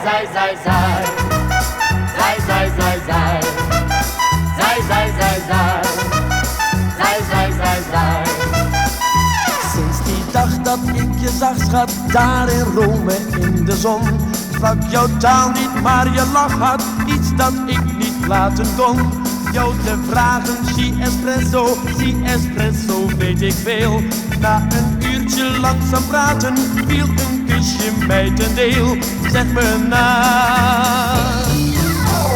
zij, zij, zij, zij. Zij, zij, zij, zij. Zij, zij, zij, zij. Zij, zij, zij, zij. Sinds die dag dat ik je zag, schat, daar in Rome in de zon, sprak jouw taal niet, maar je lach had iets dat ik niet laten kon. Jou te vragen, si espresso, weet ik veel. Na een uurtje langzaam praten, viel een kusje mij ten deel. Zeg me na.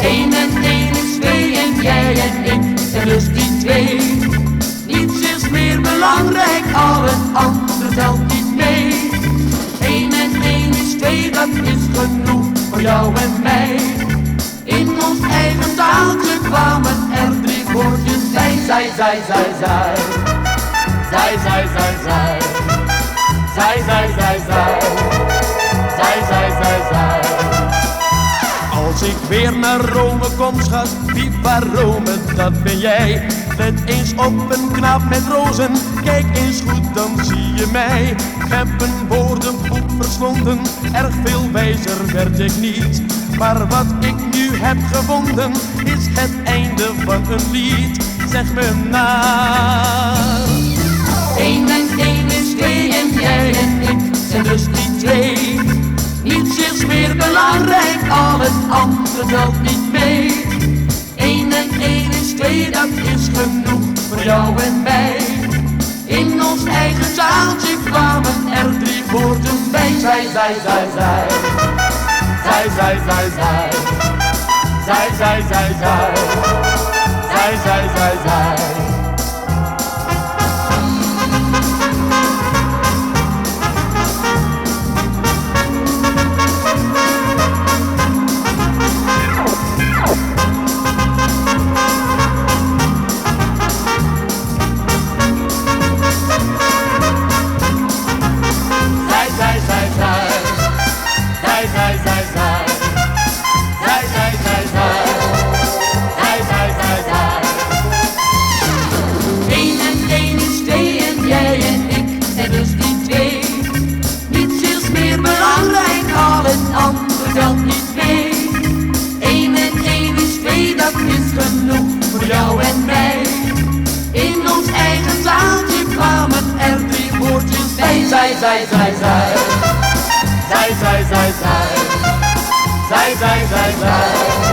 1 en 1 is 2 en jij en ik zijn dus die 2. Niets is meer belangrijk, al het andere telt niet mee. 1 en 1 is 2, dat is genoeg voor jou en mij. In ons eigen taaltje kwamen er 3 woordjes bij. Zij, zij, zij, zij. Zij, zij, zij, zij. Zij, zij, zij, zij. Zij, zij, zij, zij. Als ik weer naar Rome kom, schat, viva Rome, dat ben jij. Let eens op een knaap met rozen, kijk eens goed, dan zie je mij. Ik heb een woordenboek verslonden, erg veel wijzer werd ik niet. Maar wat ik nu heb gevonden, is het einde van een lied. Zeg me na. 1 en 1 is 2 en jij en ik zijn dus die 2. Niets is meer belangrijk, al het andere telt niet mee. 1 en 1 is 2, dat is genoeg voor jou en mij. In ons eigen zaaltje kwamen er 3 woorden bij. Zij, zij, zij, zij. Zij, zij, zij, zij. Zij, zij, zij, zij. Zij, zij, zij, zij. Telt niet mee. 1 en 1 is 2, dat is genoeg voor jou en mij. In ons eigen zaaltje kwamen er 3 woordjes bij. Zij, zij, zij, zij. Zij, zij, zij, zij. Zij, zij, zij, zij.